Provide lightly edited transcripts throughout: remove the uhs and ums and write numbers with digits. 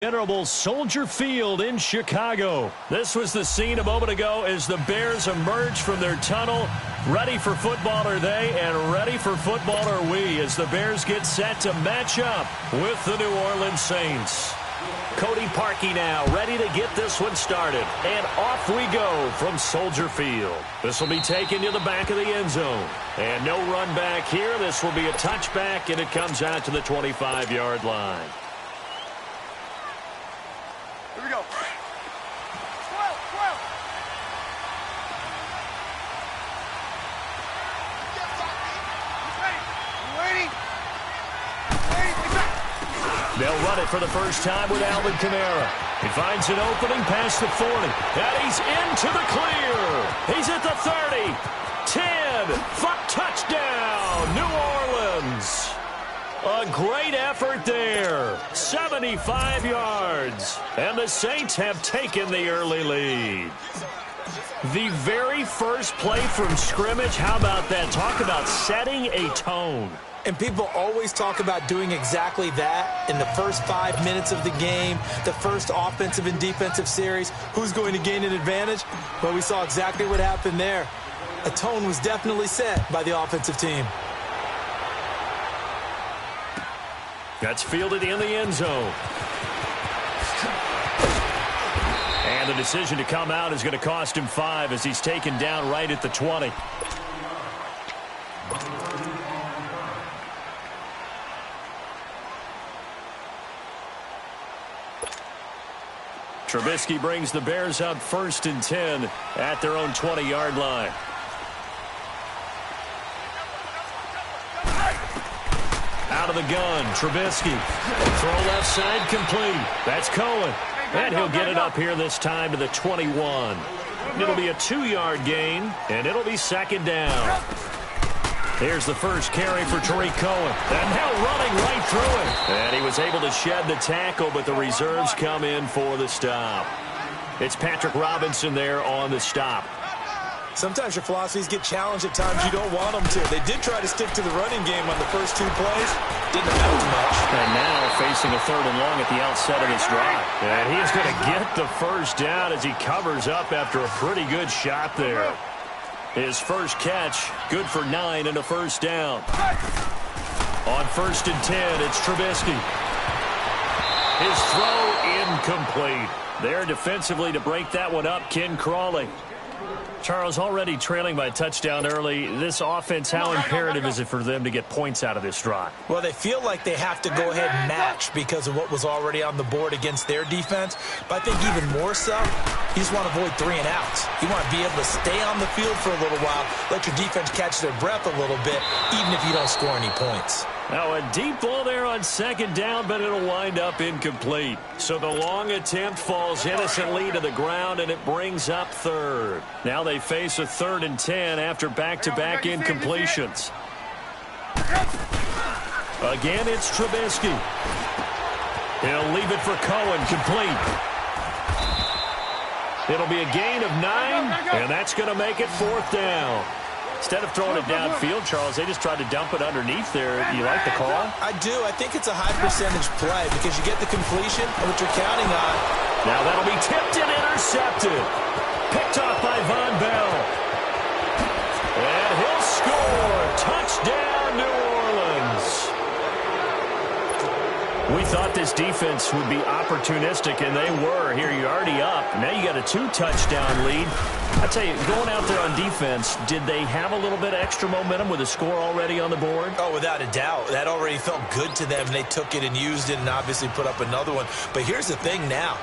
Venerable Soldier Field in Chicago. This was the scene a moment ago as the Bears emerged from their tunnel. Ready for football are they, and ready for football are we as the Bears get set to match up with the New Orleans Saints. Cody Parkey now ready to get this one started. And off we go from Soldier Field. This will be taken to the back of the end zone. And no run back here. This will be a touchback, and it comes out to the 25-yard line. Here we go. 12. Waiting. They'll run it for the first time with Alvin Kamara. He finds an opening past the 40. And he's into the clear. He's at the 30. 10. Touchdown, New Orleans. A great effort there. 75 yards. And the Saints have taken the early lead. The very first play from scrimmage, how about that? Talk about setting a tone. And people always talk about doing exactly that in the first 5 minutes of the game, the first offensive and defensive series. Who's going to gain an advantage? Well, we saw exactly what happened there. A tone was definitely set by the offensive team. That's fielded in the end zone. And the decision to come out is going to cost him 5 as he's taken down right at the 20. Trubisky brings the Bears up 1st and 10 at their own 20-yard line. Out of the gun, Trubisky. Throw left side complete. That's Cohen. And he'll get it up here this time to the 21. It'll be a 2-yard gain, and it'll be 2nd down. Here's the first carry for Tariq Cohen. And now running right through it. And he was able to shed the tackle, but the reserves come in for the stop. It's Patrick Robinson there on the stop. Sometimes your philosophies get challenged at times you don't want them to. They did try to stick to the running game on the first 2 plays. Didn't amount to much. And now facing a 3rd and long at the outset of this drive. And he's going to get the first down as he covers up after a pretty good shot there. His first catch, good for 9 and a first down. On 1st and 10, it's Trubisky. His throw incomplete. There defensively to break that one up, Ken Crawley. Charles, already trailing by a touchdown early. This offense, how imperative is it for them to get points out of this drive? Well, they feel like they have to go ahead and match because of what was already on the board against their defense. But I think even more so, you just want to avoid 3 and outs. You want to be able to stay on the field for a little while, let your defense catch their breath a little bit, even if you don't score any points. Now a deep ball there on 2nd down, but it'll wind up incomplete. So the long attempt falls innocently to the ground, and it brings up 3rd. Now they face a 3rd and 10 after back-to-back incompletions. Again, it's Trubisky. He'll leave it for Cohen, complete. It'll be a gain of 9, and that's going to make it 4th down. Instead of throwing it downfield, Charles, they just tried to dump it underneath there. You like the call? I do. I think it's a high percentage play because you get the completion of what you're counting on. Now that'll be tipped and intercepted. Picked off by Von Bell. And he'll score. Touchdown, New Orleans. We thought this defense would be opportunistic, and they were. Here, you're already up. Now you got a 2-touchdown lead. I tell you, going out there on defense, did they have a little bit of extra momentum with a score already on the board? Oh, without a doubt. That already felt good to them. They took it and used it and obviously put up another one. But here's the thing now.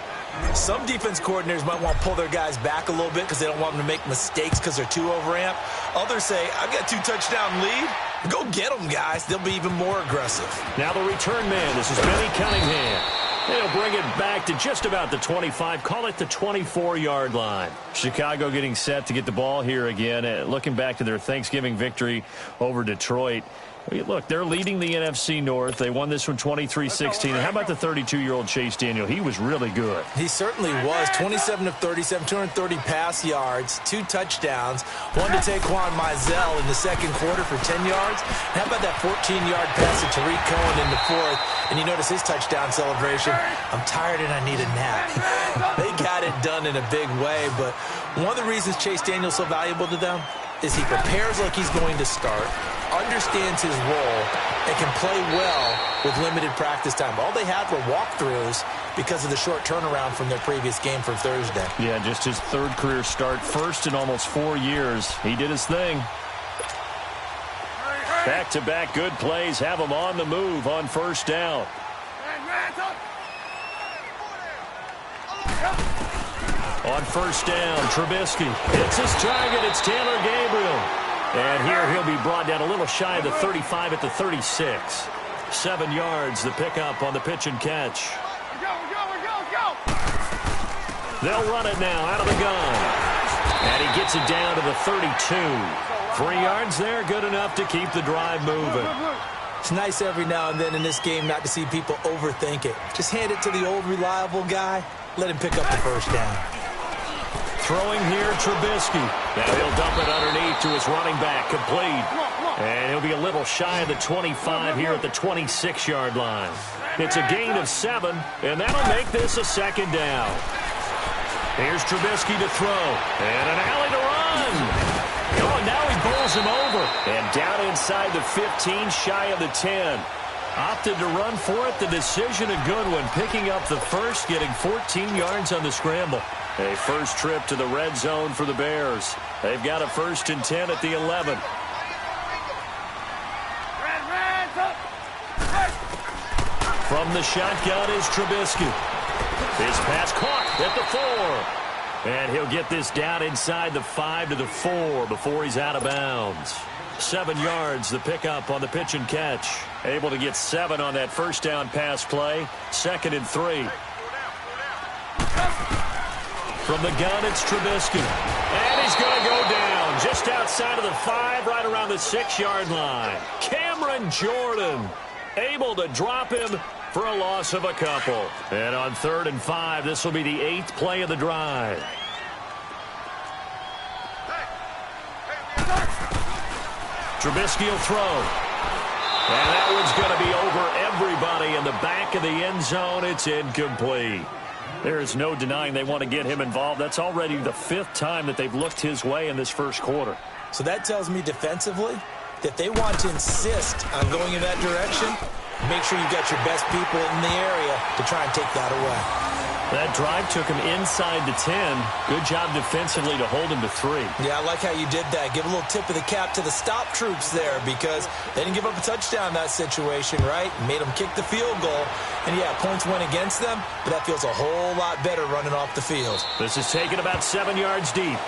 Some defense coordinators might want to pull their guys back a little bit because they don't want them to make mistakes because they're too overamped. Others say, I've got a 2-touchdown lead. Go get them, guys. They'll be even more aggressive. Now the return man. This is Benny Cunningham. They'll bring it back to just about the 25. Call it the 24-yard line. Chicago getting set to get the ball here again. Looking back to their Thanksgiving victory over Detroit. Look, they're leading the NFC North. They won this one 23-16. And how about the 32-year-old Chase Daniel? He was really good. He certainly was. 27 of 37, 230 pass yards, 2 touchdowns. One to Taquan Mizell in the second quarter for 10 yards. And how about that 14-yard pass to Tariq Cohen in the fourth? And you notice his touchdown celebration. I'm tired and I need a nap. They got it done in a big way. But one of the reasons Chase Daniel's so valuable to them is he prepares like he's going to start, understands his role, and can play well with limited practice time. All they had were walkthroughs because of the short turnaround from their previous game from Thursday. Yeah, just his third career start, first in almost 4 years. He did his thing. Back-to-back good plays have him on the move on first down. On first down, Trubisky hits his target. It's Taylor Gabriel. And here he'll be brought down a little shy of the 35 at the 36. 7 yards, the pickup on the pitch and catch. They'll run it now out of the gun. And he gets it down to the 32. 3 yards there, good enough to keep the drive moving. It's nice every now and then in this game not to see people overthink it. Just hand it to the old reliable guy. Let him pick up the first down. Throwing here, Trubisky. Now he'll dump it underneath to his running back, complete. And he'll be a little shy of the 25 here at the 26-yard line. It's a gain of 7, and that'll make this a second down. Here's Trubisky to throw, and an alley to run. Oh, now he bowls him over. And down inside the 15, shy of the 10. Opted to run for it. The decision a good one. Picking up the first, getting 14 yards on the scramble. A first trip to the red zone for the Bears. They've got a 1st and 10 at the 11. From the shotgun is Trubisky. His pass caught at the 4. And he'll get this down inside the 5 to the 4 before he's out of bounds. 7 yards, the pickup on the pitch and catch. Able to get 7 on that first down pass play. 2nd and 3. From the gun, it's Trubisky. And he's going to go down just outside of the 5, right around the 6-yard line. Cameron Jordan able to drop him for a loss of a couple. And on 3rd and 5, this will be the 8th play of the drive. Trubisky will throw. And that one's going to be over everybody in the back of the end zone. It's incomplete. There is no denying they want to get him involved. That's already the 5th time that they've looked his way in this first quarter. So that tells me defensively that they want to insist on going in that direction. Make sure you've got your best people in the area to try and take that away. That drive took him inside the 10. Good job defensively to hold him to 3. Yeah, I like how you did that. Give a little tip of the cap to the stop troops there because they didn't give up a touchdown in that situation, right? Made them kick the field goal. And, yeah, points went against them, but that feels a whole lot better running off the field. This is taken about 7 yards deep.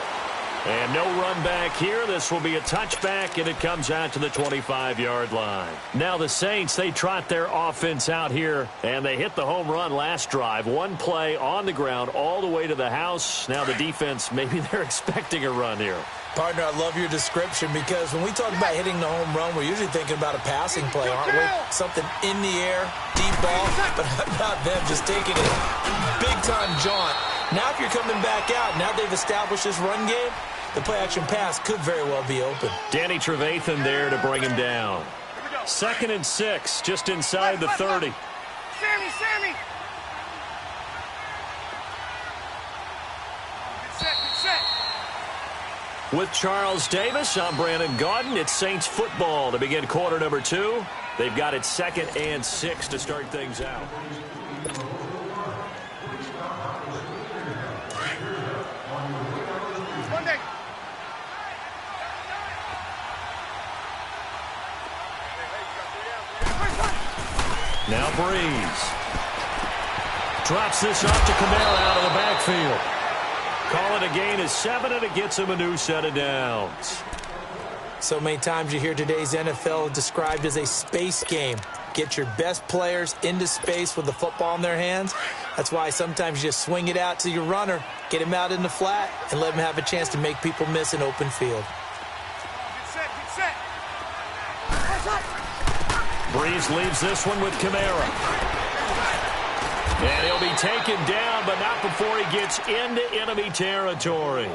And no run back here. This will be a touchback, and it comes out to the 25-yard line. Now the Saints, they trot their offense out here, and they hit the home run last drive. 1 play on the ground all the way to the house. Now the defense, maybe they're expecting a run here. Partner, I love your description because when we talk about hitting the home run, we're usually thinking about a passing play, aren't we? Something in the air, deep ball, but how about them just taking it big-time jaunt. Now if you're coming back out, now they've established this run game, the play-action pass could very well be open. Danny Trevathan there to bring him down. 2nd and 6, just inside the 30. Sammy! Good set. With Charles Davis, I'm Brandon Gaudin. It's Saints football to begin quarter number 2. They've got it 2nd and 6 to start things out. Now Breeze. Drops this off to Kamara out of the backfield. Call it a gain of 7, and it gets him a new set of downs. So many times you hear today's NFL described as a space game. Get your best players into space with the football in their hands. That's why sometimes you just swing it out to your runner, get him out in the flat, and let him have a chance to make people miss an open field. Good set. Breeze leaves this one with Kamara. And he'll be taken down, but not before he gets into enemy territory.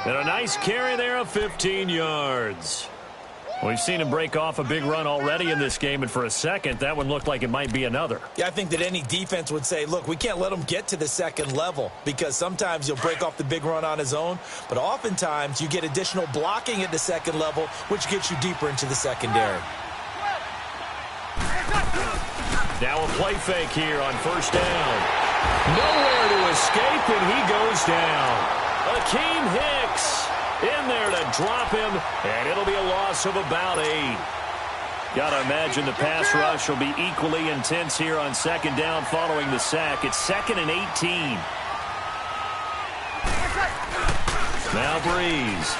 And a nice carry there of 15 yards. We've seen him break off a big run already in this game, and for a second, that one looked like it might be another. Yeah, I think that any defense would say, look, we can't let him get to the second level because sometimes he'll break off the big run on his own, but oftentimes you get additional blocking at the second level, which gets you deeper into the secondary. Now a play fake here on first down. Nowhere to escape, and he goes down. Akeem Hicks in there to drop him, and it'll be a loss of about 8. Got to imagine the pass rush will be equally intense here on second down following the sack. It's 2nd and 18. Now Breeze.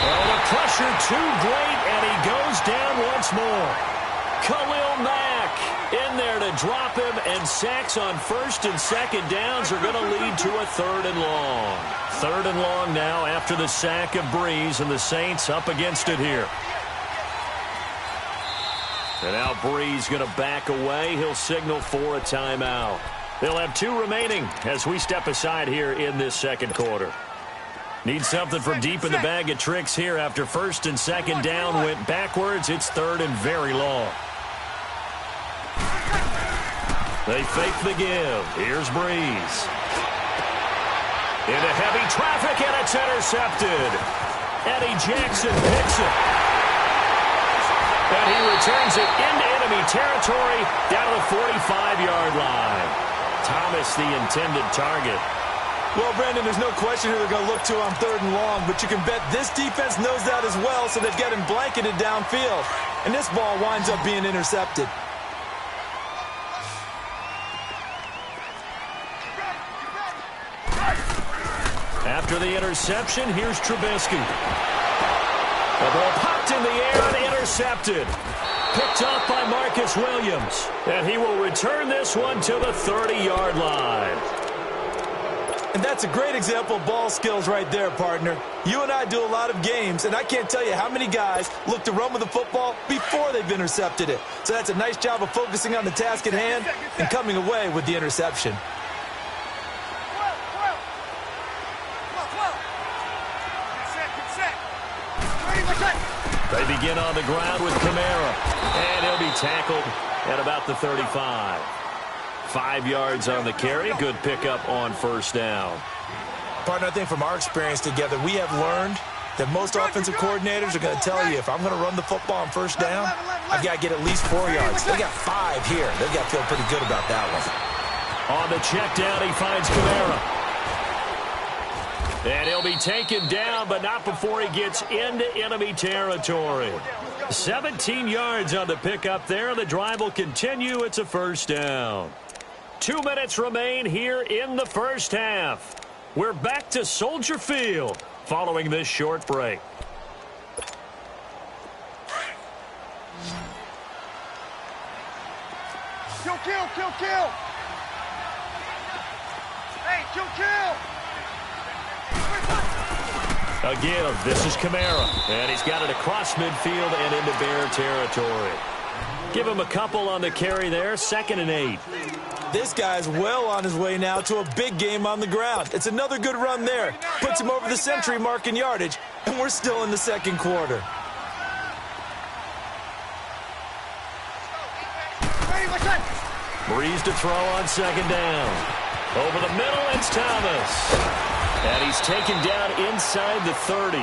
Oh, the pressure too great, and he goes down once more. Khalil Mack in there to drop him, and sacks on first and second downs are going to lead to a 3rd and long. 3rd and long now after the sack of Breeze, and the Saints up against it here. And now Breeze going to back away. He'll signal for a timeout. They'll have 2 remaining as we step aside here in this second quarter. Need something from deep in the bag of tricks here after first and second down went backwards. It's 3rd and very long. They fake the give. Here's Breeze. Into heavy traffic, and it's intercepted. Eddie Jackson picks it. And he returns it into enemy territory down to the 45-yard line. Thomas, the intended target. Well, Brandon, there's no question who they're going to look to on 3rd and long, but you can bet this defense knows that as well, so they've got him blanketed downfield. And this ball winds up being intercepted. After the interception, here's Trubisky. The ball popped in the air and intercepted. Picked off by Marcus Williams. And he will return this one to the 30-yard line. And that's a great example of ball skills right there, partner. You and I do a lot of games, and I can't tell you how many guys look to run with the football before they've intercepted it. So that's a nice job of focusing on the task at hand and coming away with the interception. They begin on the ground with Kamara, and he'll be tackled at about the 35. 5 yards on the carry. Good pickup on first down. Partner, I think from our experience together, we have learned that most offensive coordinators are going to tell you, if I'm going to run the football on first down, I've got to get at least 4 yards. They got 5 here. They've got to feel pretty good about that one. On the check down, he finds Kamara. And he'll be taken down, but not before he gets into enemy territory. 17 yards on the pickup there. The drive will continue. It's a first down. 2 minutes remain here in the first half. We're back to Soldier Field following this short break. Kill, kill, kill, kill. Hey, kill, kill. Again, this is Kamara, and he's got it across midfield and into Bear territory. Give him a couple on the carry there, 2nd and 8. This guy's well on his way now to a big game on the ground. It's another good run there. Puts him over the century mark in yardage, and we're still in the second quarter. Breeze to throw on second down. Over the middle, it's Thomas. And he's taken down inside the 30.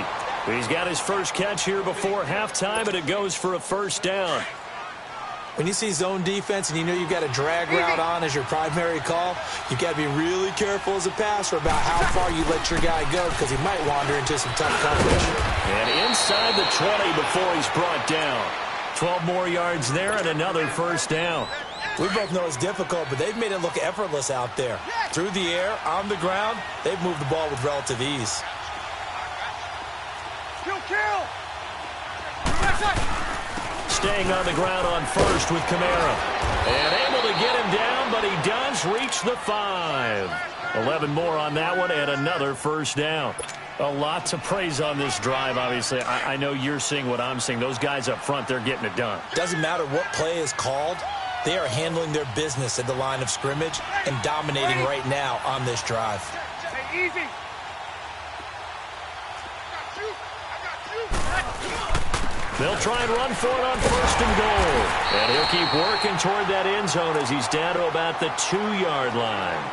He's got his first catch here before halftime, and it goes for a first down. When you see zone defense and you know you've got a drag route on as your primary call, you've got to be really careful as a passer about how far you let your guy go because he might wander into some tough coverage. And inside the 20 before he's brought down. 12 more yards there and another first down. We both know it's difficult, but they've made it look effortless out there. Through the air, on the ground, they've moved the ball with relative ease. Kill, kill. Staying on the ground on first with Kamara. And able to get him down, but he does reach the 5. 11 more on that one and another first down. A lot to praise on this drive, obviously. I know you're seeing what I'm seeing. Those guys up front, they're getting it done. Doesn't matter what play is called. They are handling their business at the line of scrimmage and dominating right now on this drive. Hey, easy. They'll try and run for it on 1st and goal. And he'll keep working toward that end zone as he's down to about the 2-yard line.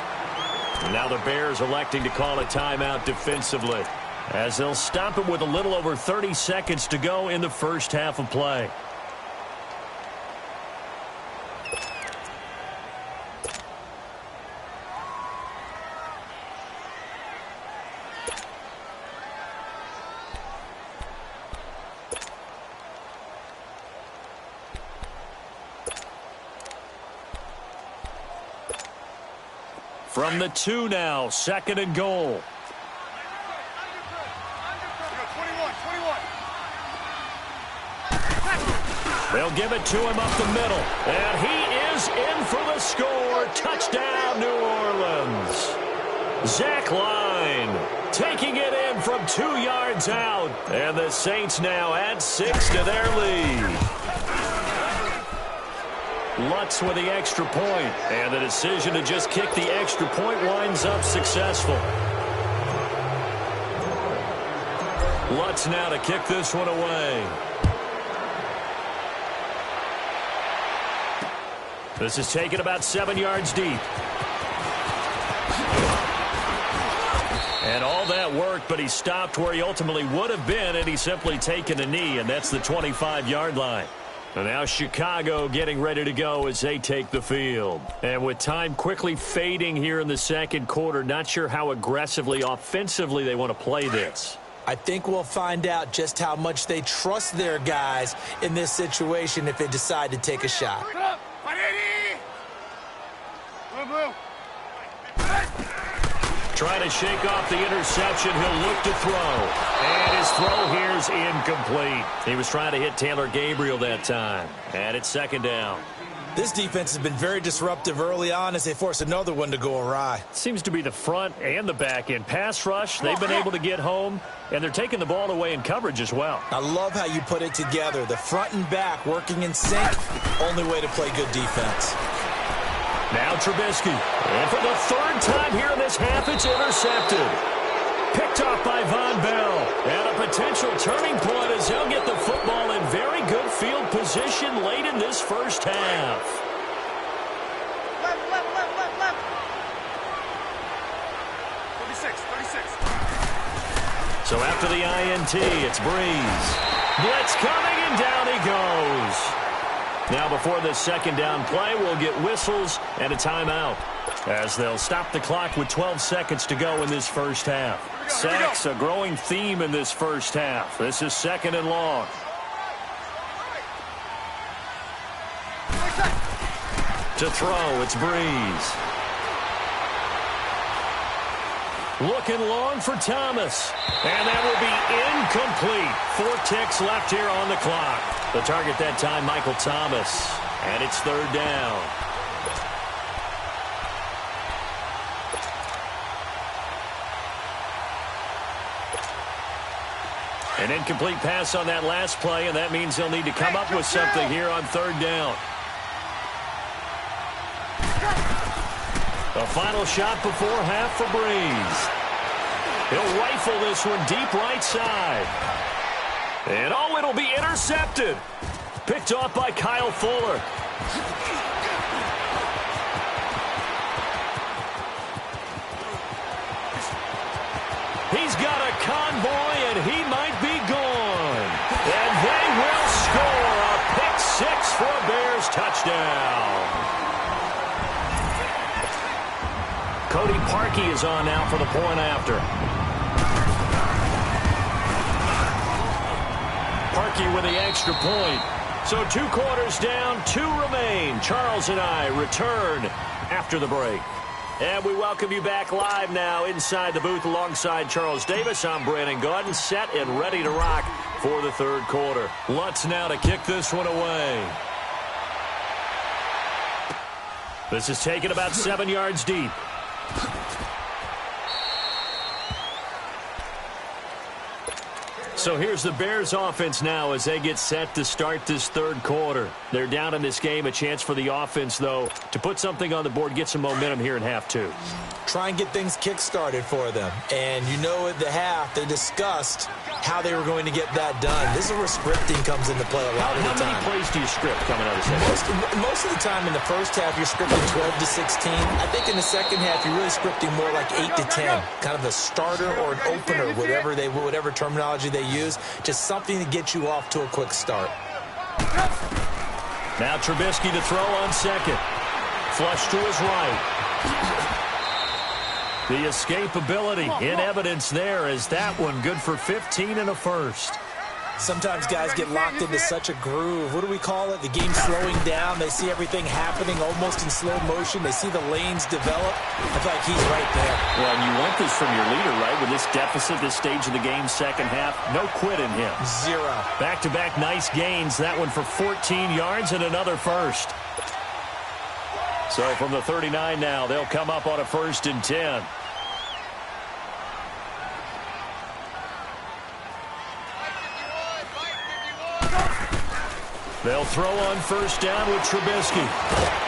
And now the Bears electing to call a timeout defensively, as they'll stop it with a little over 30 seconds to go in the first half of play. From the 2 now, 2nd and goal. 21. They'll give it to him up the middle. And he is in for the score. Touchdown, New Orleans. Zach Line taking it in from 2 yards out. And the Saints now add 6 to their lead. Lutz with the extra point, and the decision to just kick the extra point winds up successful. Lutz now to kick this one away. This is taken about 7 yards deep. And all that worked, but he stopped where he ultimately would have been, and he's simply taken a knee, and that's the 25-yard line. And now Chicago getting ready to go as they take the field. And with time quickly fading here in the second quarter, not sure how aggressively, offensively they want to play this. I think we'll find out just how much they trust their guys in this situation if they decide to take a shot. Trying to shake off the interception. He'll look to throw. And his throw here is incomplete. He was trying to hit Taylor Gabriel that time. And it's 2nd down. This defense has been very disruptive early on as they force another one to go awry. Seems to be the front and the back end. Pass rush, they've been able to get home. And they're taking the ball away in coverage as well. I love how you put it together. The front and back working in sync. Only way to play good defense. Now Trubisky. And for the 3rd time here in this half, it's intercepted. Picked off by Von Bell. And a potential turning point as he'll get the football in very good field position late in this first half. Left. 36. So after the INT, it's Breeze. Blitz coming, and down he goes. Now before this 2nd down play, we'll get whistles and a timeout, as they'll stop the clock with 12 seconds to go in this first half. Sacks, a growing theme in this first half. This is 2nd and long. To throw, it's Breeze. Looking long for Thomas. And that will be incomplete. 4 ticks left here on the clock. The target that time, Michael Thomas. And it's 3rd down. An incomplete pass on that last play, and that means they'll need to come up with something here on 3rd down. The final shot before half for Breeze. He'll rifle this one deep right side. And oh, it'll be intercepted. Picked off by Kyle Fuller. He's got a convoy, and he might be gone. And they will score a pick-6 for a Bears touchdown. Cody Parkey is on now for the point after. Parkey with the extra point. So 2 quarters down, 2 remain. Charles and I return after the break. And we welcome you back live now inside the booth alongside Charles Davis. I'm Brandon Gaudin, set and ready to rock for the 3rd quarter. Lutz now to kick this one away. This is taken about 7 yards deep. So here's the Bears offense now as they get set to start this third quarter. They're down in this game. A chance for the offense, though, to put something on the board, get some momentum here in half two. Try and get things kick-started for them. And you know at the half, they discussed how they were going to get that done. This is where scripting comes into play a lot of the time. How many plays do you script coming out of the second? Most of the time in the first half, you're scripting 12 to 16. I think in the second half, you're really scripting more like 8 to 10. Kind of a starter or an opener, whatever terminology they use. Just something to get you off to a quick start. Now Trubisky to throw on second. Flush to his right. The escapability in evidence there as that one good for 15 and a first. Sometimes guys get locked into such a groove. What do we call it? The game's slowing down. They see everything happening almost in slow motion. They see the lanes develop. I feel like he's right there. Well, and you want this from your leader, right? With this deficit, this stage of the game, second half, no quit in him. Zero. Back-to-back nice gains. That one for 14 yards and another first. So from the 39 now, they'll come up on a 1st and 10. They'll throw on 1st down with Trubisky.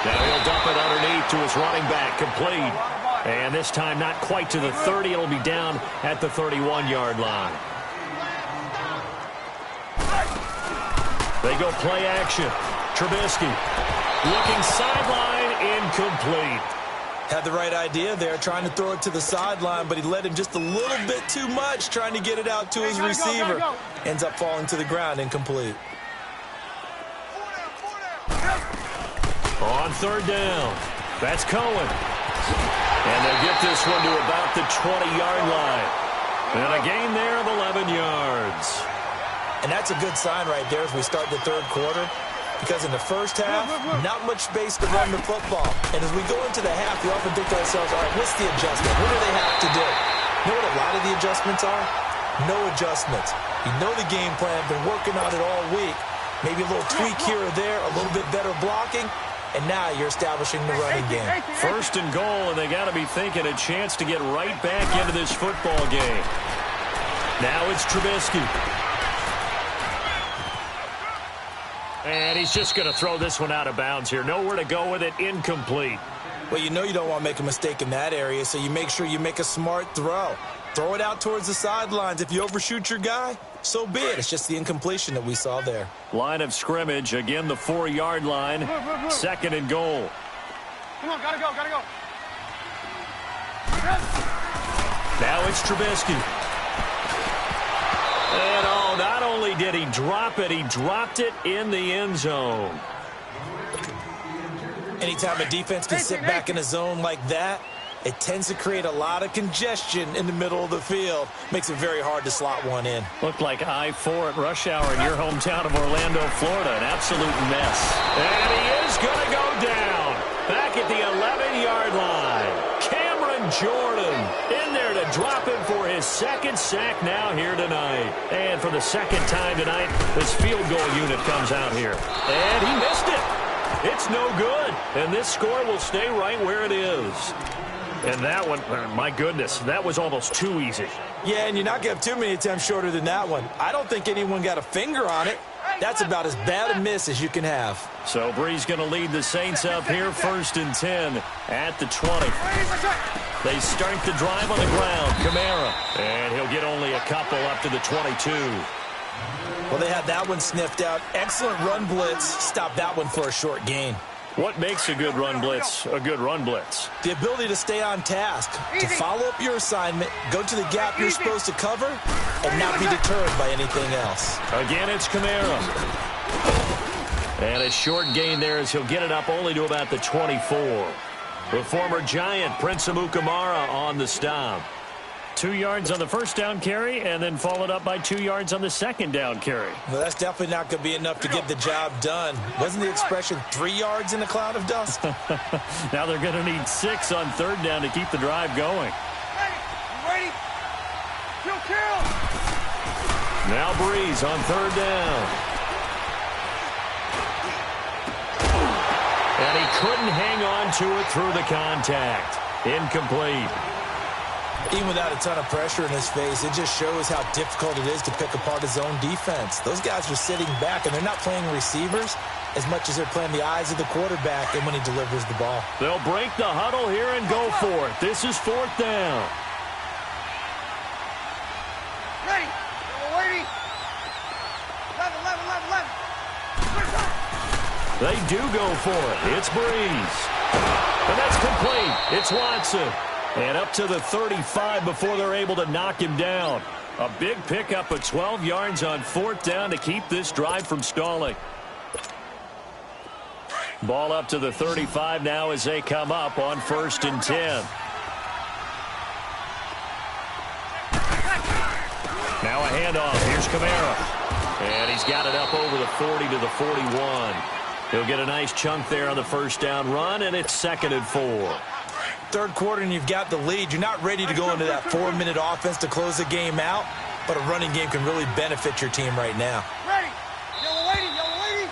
Now he'll dump it underneath to his running back, complete. And this time not quite to the 30. It'll be down at the 31-yard line. They go play action. Trubisky looking sideline, incomplete. Had the right idea there, trying to throw it to the sideline, but he led him just a little bit too much, trying to get it out to his receiver. Ends up falling to the ground, incomplete. On 3rd down, that's Cohen. And they'll get this one to about the 20-yard line. And a gain there of 11 yards. And that's a good sign right there as we start the third quarter. Because in the first half, not much space to run the football. And as we go into the half, we often think to ourselves, all right, what's the adjustment? What do they have to do? You know what a lot of the adjustments are? No adjustments. You know the game plan, been working on it all week. Maybe a little tweak here or there, a little bit better blocking. And now you're establishing the running game. 1st and goal, and they got to be thinking a chance to get right back into this football game. Now it's Trubisky. And he's just going to throw this one out of bounds here. Nowhere to go with it, incomplete. Well, you know you don't want to make a mistake in that area, so you make sure you make a smart throw. Throw it out towards the sidelines. If you overshoot your guy, so be it. It's just the incompletion that we saw there. Line of scrimmage, again the 4-yard line. 2nd and goal. Come on, gotta go, gotta go. Now it's Trubisky. And oh, not only did he drop it, he dropped it in the end zone. Anytime a defense can sit back in a zone like that, it tends to create a lot of congestion in the middle of the field. Makes it very hard to slot one in. Looked like I-4 at rush hour in your hometown of Orlando, Florida. An absolute mess. And he is going to go down. Back at the 11-yard line. Cameron Jordan in there to drop him for his 2nd sack now here tonight. And for the 2nd time tonight, this field goal unit comes out here. And he missed it. It's no good. And this score will stay right where it is. And that one, my goodness, that was almost too easy. Yeah, and you're not going to have too many attempts shorter than that one. I don't think anyone got a finger on it. That's about as bad a miss as you can have. So Brees going to lead the Saints up here, 1st and 10 at the 20. They start the drive on the ground. Kamara, and he'll get only a couple up to the 22. Well, they had that one sniffed out. Excellent run blitz. Stop that one for a short gain. What makes a good run blitz a good run blitz? The ability to stay on task, to follow up your assignment, go to the gap you're supposed to cover, and not be deterred by anything else. Again, it's Kamara. And a short gain there as he'll get it up only to about the 24. The former Giant, Prince Amukamara, on the stop. 2 yards on the 1st down carry, and then followed up by 2 yards on the 2nd down carry. Well, that's definitely not going to be enough to get the job done. Wasn't the expression 3 yards in a cloud of dust? Now they're going to need 6 on 3rd down to keep the drive going. Ready? Kill. Now Brees on 3rd down. And he couldn't hang on to it through the contact. Incomplete. Even without a ton of pressure in his face, it just shows how difficult it is to pick apart his own defense. Those guys are sitting back, and they're not playing receivers as much as they're playing the eyes of the quarterback and when he delivers the ball. They'll break the huddle here and go for it. This is 4th down. Ready. We're waiting. 11. They do go for it. It's Breeze. And that's complete. It's Watson. And up to the 35 before they're able to knock him down. A big pickup of 12 yards on 4th down to keep this drive from stalling. Ball up to the 35 now as they come up on 1st and 10. Now a handoff. Here's Kamara. And he's got it up over the 40 to the 41. He'll get a nice chunk there on the 1st down run, and it's 2nd and 4. Third quarter and you've got the lead. You're not ready to go into that 4-minute offense to close the game out, but a running game can really benefit your team right now. Ready. Yellow lady.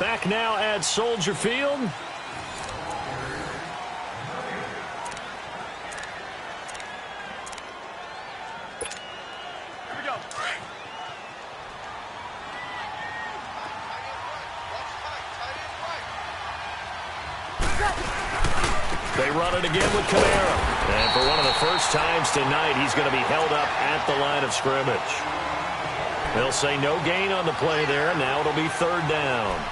Back now at Soldier Field. Here we go. They run it again with Kamara. And for one of the first times tonight, he's going to be held up at the line of scrimmage. They'll say no gain on the play there. Now it'll be 3rd down.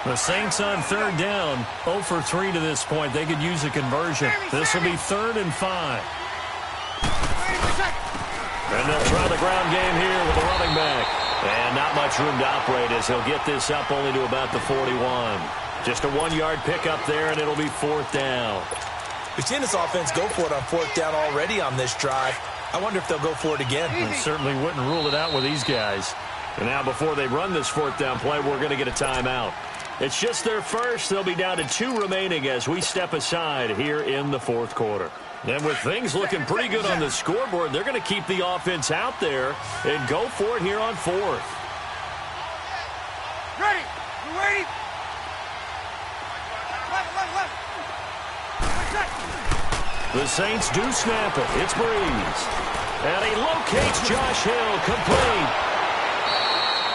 The Saints on 3rd down, 0 for 3 to this point. They could use a conversion. This will be 3rd and 5. And they'll try the ground game here with the running back. And not much room to operate as he'll get this up only to about the 41. Just a 1-yard pickup there, and it'll be 4th down. We've seen this offense go for it on 4th down already on this drive. I wonder if they'll go for it again. I certainly wouldn't rule it out with these guys. And now before they run this 4th down play, we're going to get a timeout. It's just their first. They'll be down to 2 remaining as we step aside here in the 4th quarter. And with things looking pretty good on the scoreboard, they're going to keep the offense out there and go for it here on 4th. Ready. You ready? Left. The Saints do snap it. It's Breeze. And he locates Josh Hill, complete.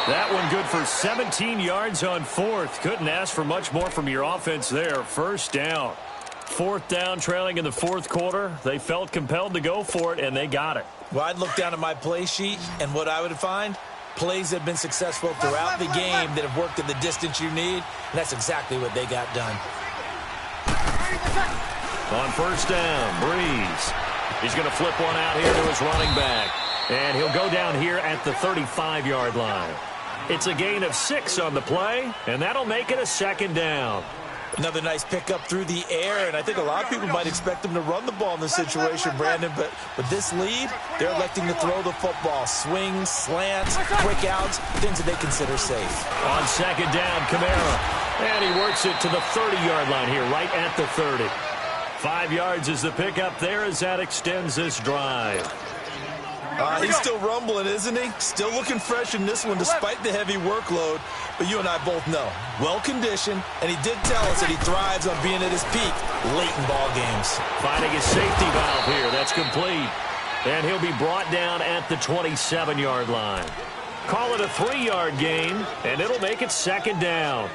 That one good for 17 yards on 4th. Couldn't ask for much more from your offense there. 1st down. 4th down, trailing in the 4th quarter. They felt compelled to go for it, and they got it. Well, I'd look down at my play sheet, and what I would find, plays that have been successful throughout the game that have worked at the distance you need, and that's exactly what they got done. On 1st down, Breeze. He's going to flip one out here to his running back. And he'll go down here at the 35-yard line. It's a gain of 6 on the play, and that'll make it a 2nd down. Another nice pickup through the air, and I think a lot of people might expect them to run the ball in this situation, Brandon, but with this lead, they're electing to throw the football. Swings, slants, quick outs, things that they consider safe. On 2nd down, Kamara. And he works it to the 30-yard line here, right at the 30. 5 yards is the pickup there as that extends this drive. He's still rumbling, isn't he? Still looking fresh in this one despite the heavy workload. But you and I both know, well-conditioned, and he did tell us that he thrives on being at his peak late in ball games. Finding his safety valve here. That's complete. And he'll be brought down at the 27-yard line. Call it a 3-yard gain, and it'll make it 2nd down.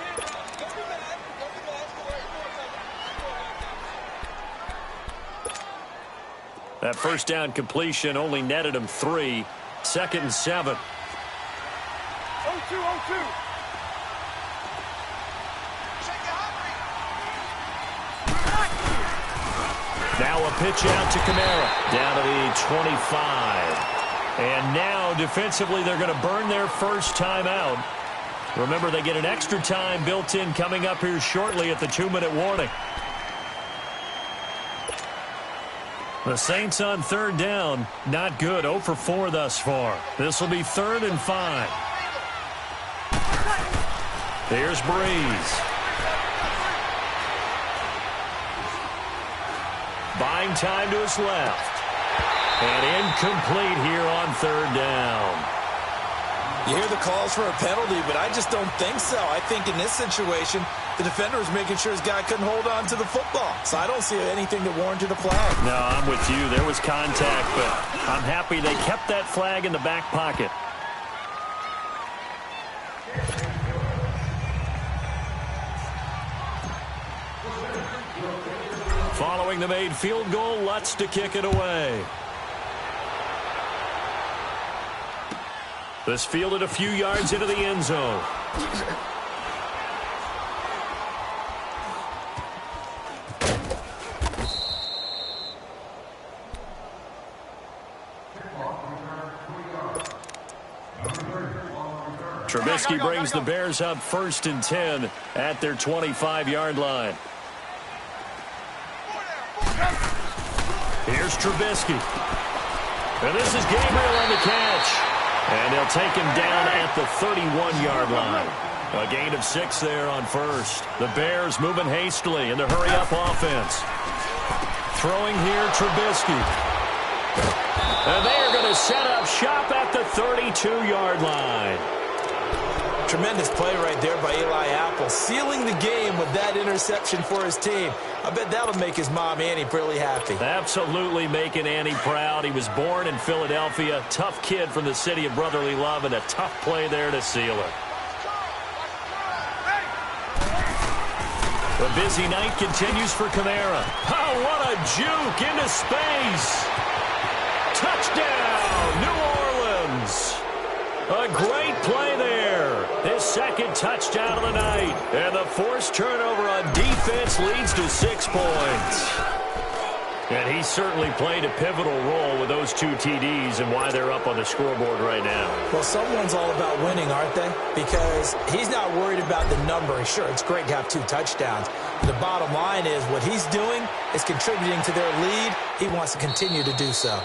That 1st down completion only netted him 3. 2nd and 7. 0-2. Now a pitch out to Kamara. Down to the 25. And now defensively they're going to burn their first timeout. Remember, they get an extra time built in coming up here shortly at the 2-minute warning. The Saints on 3rd down, not good. 0 for 4 thus far. This will be 3rd and 5. Here's Breeze. Buying time to his left. And incomplete here on 3rd down. You hear the calls for a penalty, but I just don't think so. I think in this situation, the defender was making sure his guy couldn't hold on to the football. So I don't see anything that warranted a flag. No, I'm with you. There was contact, but I'm happy they kept that flag in the back pocket. Following the made field goal, Lutz to kick it away. This fielded a few yards into the end zone. Trubisky brings the Bears up 1st and 10 at their 25-yard line. Here's Trubisky. And this is Gabriel on the catch. And they'll take him down at the 31-yard line. A gain of 6 there on first. The Bears moving hastily in the hurry-up offense. Throwing here, Trubisky. And they are going to set up shop at the 32-yard line. Tremendous play right there by Eli Apple, sealing the game with that interception for his team. I bet that'll make his mom, Annie, really happy. Absolutely making Annie proud. He was born in Philadelphia. Tough kid from the city of brotherly love, and a tough play there to seal it. The busy night continues for Kamara. Oh, what a juke into space. Touchdown, New Orleans. A great play there. His second touchdown of the night. And the forced turnover on defense leads to 6 points. And he certainly played a pivotal role with those 2 TDs and why they're up on the scoreboard right now. Well, someone's all about winning, aren't they? Because he's not worried about the number. Sure, it's great to have 2 touchdowns. But the bottom line is what he's doing is contributing to their lead. He wants to continue to do so.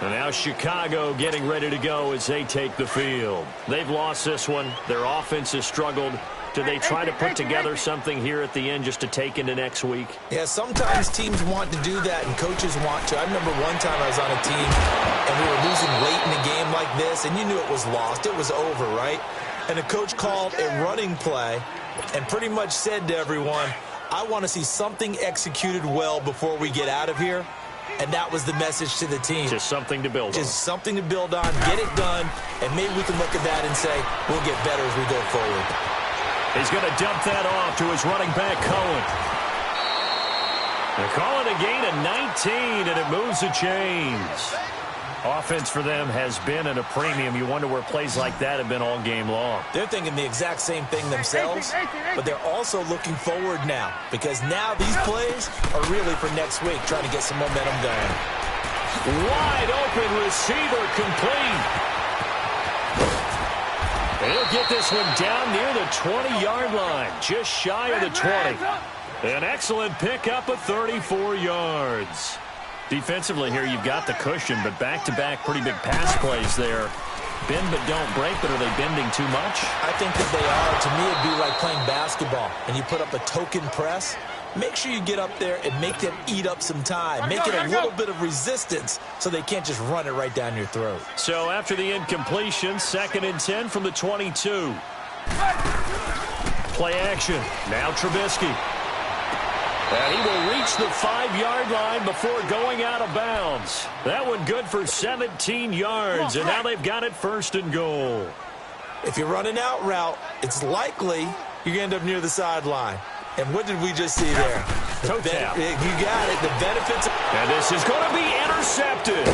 And now Chicago getting ready to go as they take the field. They've lost this one. Their offense has struggled. Do they try to put together something here at the end just to take into next week? Yeah, sometimes teams want to do that and coaches want to. I remember one time I was on a team and we were losing late in a game like this and you knew it was lost. It was over, right? And the coach called a running play and pretty much said to everyone, I want to see something executed well before we get out of here. And that was the message to the team. Just something to build on. Just something to build on, get it done, and maybe we can look at that and say, we'll get better as we go forward. He's going to dump that off to his running back, Cohen. They're calling a gain of 19, and it moves the chains. Offense for them has been at a premium. You wonder where plays like that have been all game long. They're thinking the exact same thing themselves, but they're also looking forward now because now these plays are really for next week, trying to get some momentum going. Wide open receiver complete. He'll get this one down near the 20-yard line, just shy of the 20. An excellent pickup of 34 yards. Defensively here, you've got the cushion, but back-to-back pretty big pass plays there. Bend but don't break, but are they bending too much? I think that they are. To me, it'd be like playing basketball, and you put up a token press. Make sure you get up there and make them eat up some time. Make it a little bit of resistance so they can't just run it right down your throat. So after the incompletion, 2nd and 10 from the 22. Play action. Now Trubisky. And he will reach the 5-yard line before going out of bounds. That one good for 17 yards, and now they've got it 1st and goal. If you run an out route, it's likely you're going to end up near the sideline. And what did we just see there? Toe tap. You got it. The benefits. And this is going to be intercepted.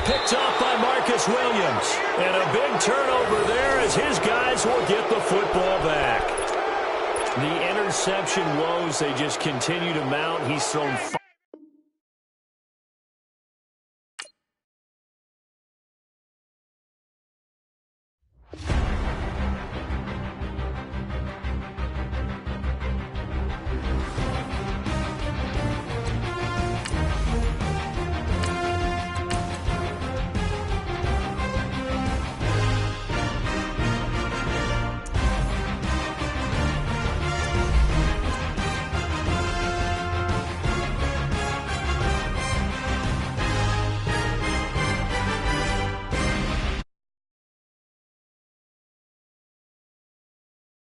Picked off by Marcus Williams. And a big turnover there as his guys will get the football back. The interception woes, they just continue to mount. He's thrown